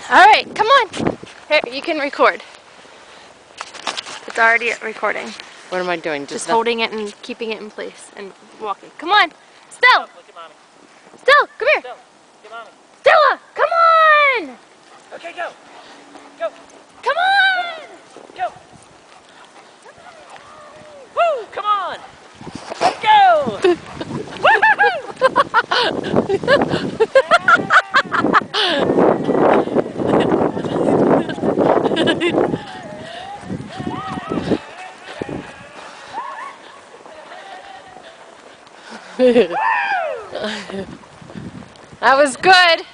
Alright, come on. Here, you can record. It's already recording. What am I doing? Just holding it and keeping it in place and walking. Come on. Still. Look at mommy. Still, come here. Still. Get mommy. Stella, come on. Okay, go. Go. Come on. Go. Woo, come on. Let's go. That was good.